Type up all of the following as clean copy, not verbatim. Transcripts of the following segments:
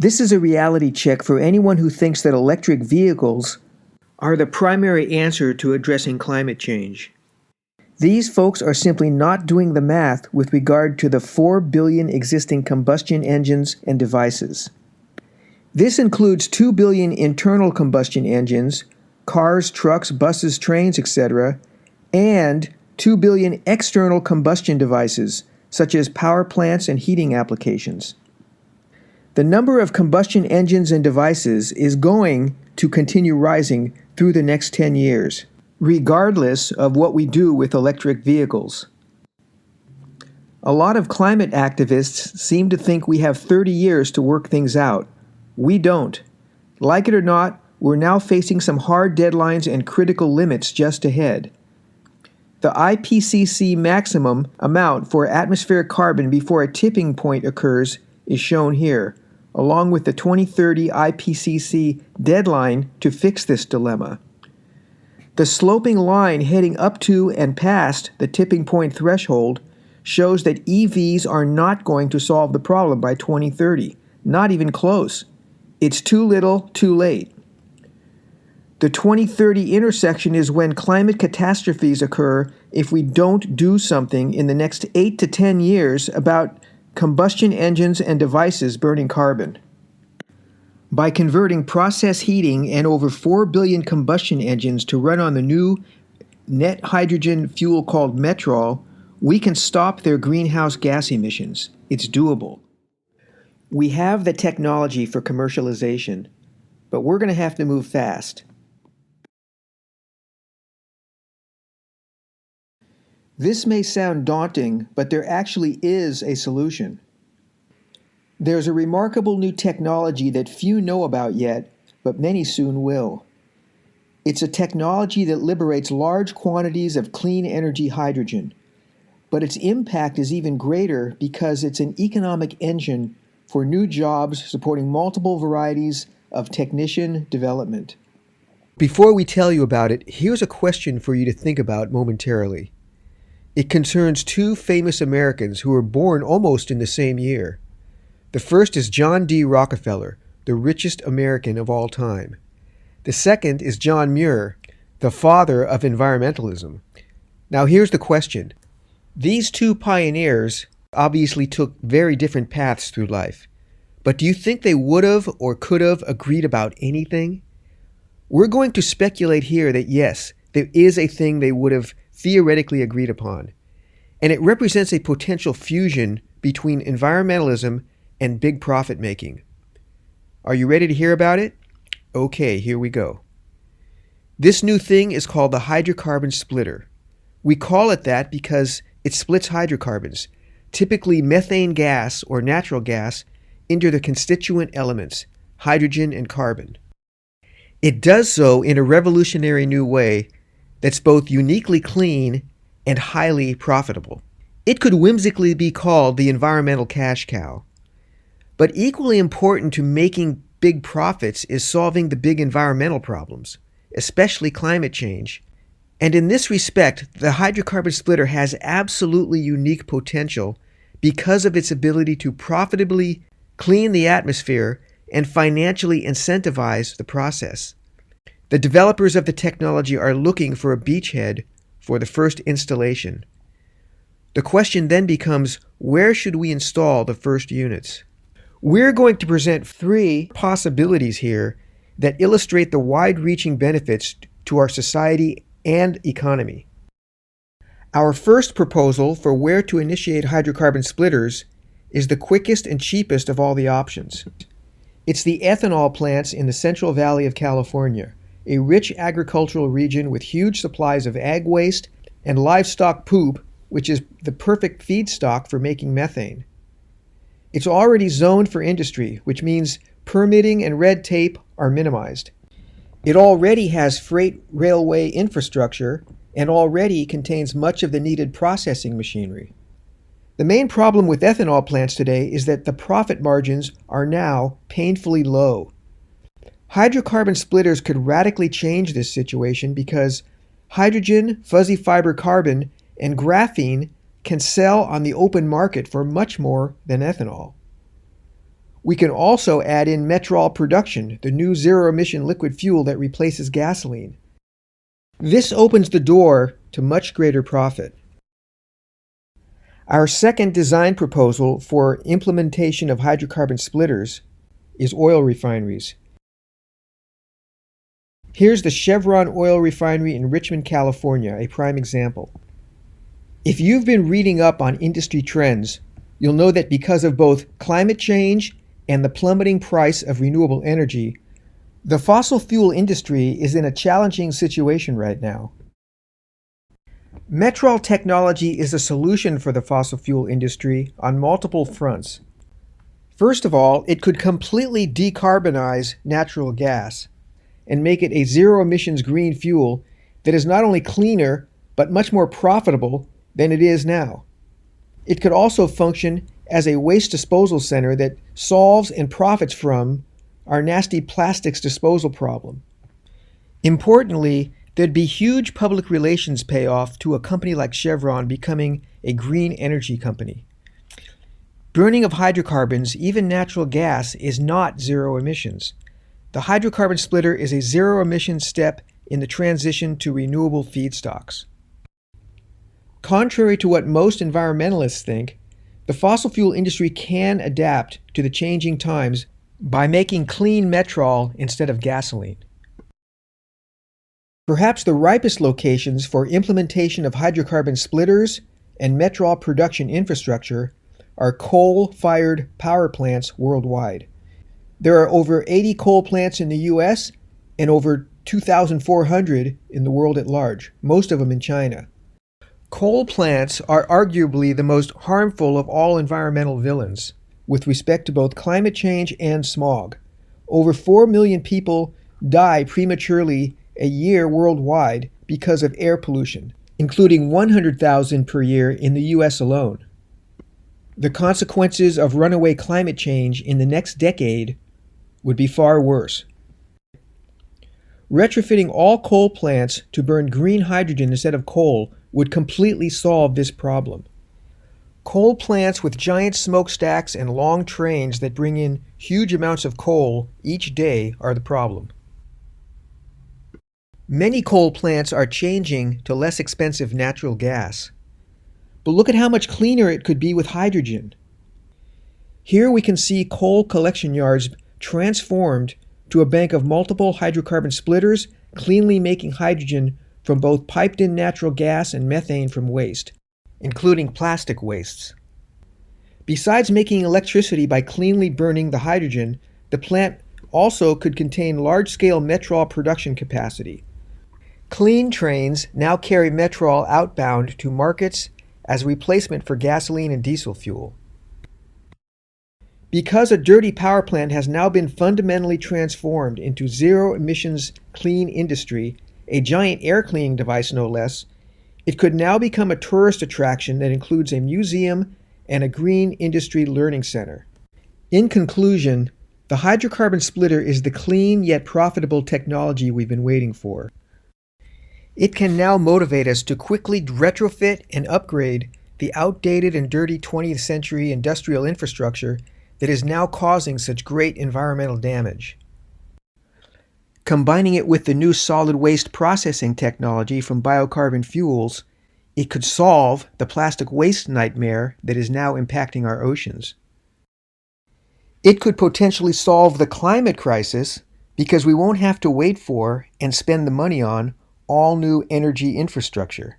This is a reality check for anyone who thinks that electric vehicles are the primary answer to addressing climate change. These folks are simply not doing the math with regard to the 4 billion existing combustion engines and devices. This includes 2 billion internal combustion engines, cars, trucks, buses, trains, etc., and 2 billion external combustion devices, such as power plants and heating applications. The number of combustion engines and devices is going to continue rising through the next 10 years, regardless of what we do with electric vehicles. A lot of climate activists seem to think we have 30 years to work things out. We don't. Like it or not, we're now facing some hard deadlines and critical limits just ahead. The IPCC maximum amount for atmospheric carbon before a tipping point occurs is shown here, along with the 2030 IPCC deadline to fix this dilemma. The sloping line heading up to and past the tipping point threshold shows that EVs are not going to solve the problem by 2030, not even close. It's too little, too late. The 2030 intersection is when climate catastrophes occur if we don't do something in the next 8 to 10 years about combustion engines and devices burning carbon. By converting process heating and over 4 billion combustion engines to run on the new net hydrogen fuel called METROL, we can stop their greenhouse gas emissions. It's doable. We have the technology for commercialization, but we're going to have to move fast. This may sound daunting, but there actually is a solution. There's a remarkable new technology that few know about yet, but many soon will. It's a technology that liberates large quantities of clean energy hydrogen, but its impact is even greater because it's an economic engine for new jobs supporting multiple varieties of technician development. Before we tell you about it, here's a question for you to think about momentarily. It concerns two famous Americans who were born almost in the same year. The first is John D. Rockefeller, the richest American of all time. The second is John Muir, the father of environmentalism. Now here's the question. These two pioneers obviously took very different paths through life. But do you think they would have or could have agreed about anything? We're going to speculate here that yes, there is a thing they would have theoretically agreed upon, and it represents a potential fusion between environmentalism and big profit making. Are you ready to hear about it? Okay, here we go. This new thing is called the HydroCarbon Splitter. We call it that because it splits hydrocarbons, typically methane gas or natural gas, into the constituent elements, hydrogen and carbon. It does so in a revolutionary new way that's both uniquely clean and highly profitable. It could whimsically be called the environmental cash cow. But equally important to making big profits is solving the big environmental problems, especially climate change. And in this respect, the hydrocarbon splitter has absolutely unique potential because of its ability to profitably clean the atmosphere and financially incentivize the process. The developers of the technology are looking for a beachhead for the first installation. The question then becomes, where should we install the first units? We're going to present 3 possibilities here that illustrate the wide-reaching benefits to our society and economy. Our first proposal for where to initiate hydrocarbon splitters is the quickest and cheapest of all the options. It's the ethanol plants in the Central Valley of California, a rich agricultural region with huge supplies of ag waste and livestock poop, which is the perfect feedstock for making methane. It's already zoned for industry, which means permitting and red tape are minimized. It already has freight railway infrastructure and already contains much of the needed processing machinery. The main problem with ethanol plants today is that the profit margins are now painfully low. Hydrocarbon splitters could radically change this situation because hydrogen, fuzzy fiber carbon, and graphene can sell on the open market for much more than ethanol. We can also add in METROL production, the new zero-emission liquid fuel that replaces gasoline. This opens the door to much greater profit. Our second design proposal for implementation of hydrocarbon splitters is oil refineries. Here's the Chevron oil refinery in Richmond, California, a prime example. If you've been reading up on industry trends, you'll know that because of both climate change and the plummeting price of renewable energy, the fossil fuel industry is in a challenging situation right now. METROL technology is a solution for the fossil fuel industry on multiple fronts. First of all, it could completely decarbonize natural gas and make it a zero-emissions green fuel that is not only cleaner, but much more profitable than it is now. It could also function as a waste disposal center that solves and profits from our nasty plastics disposal problem. Importantly, there'd be huge public relations payoff to a company like Chevron becoming a green energy company. Burning of hydrocarbons, even natural gas, is not zero emissions. The hydrocarbon splitter is a zero-emission step in the transition to renewable feedstocks. Contrary to what most environmentalists think, the fossil fuel industry can adapt to the changing times by making clean METROL instead of gasoline. Perhaps the ripest locations for implementation of hydrocarbon splitters and METROL production infrastructure are coal-fired power plants worldwide. There are over 80 coal plants in the US and over 2,400 in the world at large, most of them in China. Coal plants are arguably the most harmful of all environmental villains with respect to both climate change and smog. Over 4 million people die prematurely a year worldwide because of air pollution, including 100,000 per year in the US alone. The consequences of runaway climate change in the next decade would be far worse. Retrofitting all coal plants to burn green hydrogen instead of coal would completely solve this problem. Coal plants with giant smokestacks and long trains that bring in huge amounts of coal each day are the problem. Many coal plants are changing to less expensive natural gas. But look at how much cleaner it could be with hydrogen. Here we can see coal collection yards transformed to a bank of multiple hydrocarbon splitters, cleanly making hydrogen from both piped-in natural gas and methane from waste, including plastic wastes. Besides making electricity by cleanly burning the hydrogen, the plant also could contain large-scale METROL production capacity. Clean trains now carry METROL outbound to markets as a replacement for gasoline and diesel fuel. Because a dirty power plant has now been fundamentally transformed into zero-emissions clean industry, a giant air cleaning device no less, it could now become a tourist attraction that includes a museum and a green industry learning center. In conclusion, the hydrocarbon splitter is the clean yet profitable technology we've been waiting for. It can now motivate us to quickly retrofit and upgrade the outdated and dirty 20th century industrial infrastructure that is now causing such great environmental damage. Combining it with the new solid waste processing technology from biocarbon fuels, it could solve the plastic waste nightmare that is now impacting our oceans. It could potentially solve the climate crisis because we won't have to wait for and spend the money on all new energy infrastructure.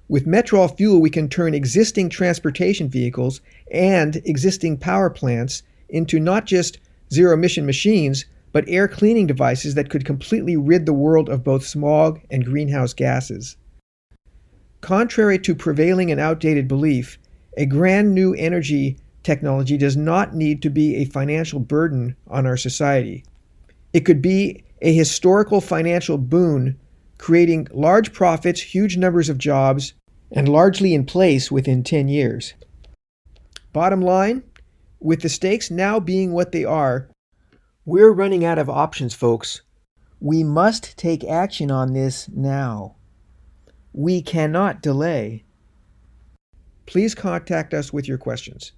With METROL fuel, we can turn existing transportation vehicles and existing power plants into not just zero-emission machines, but air cleaning devices that could completely rid the world of both smog and greenhouse gases. Contrary to prevailing and outdated belief, a brand new energy technology does not need to be a financial burden on our society. It could be a historical financial boon, creating large profits, huge numbers of jobs, and largely in place within 10 years. Bottom line, with the stakes now being what they are, we're running out of options, folks. We must take action on this now. We cannot delay. Please contact us with your questions.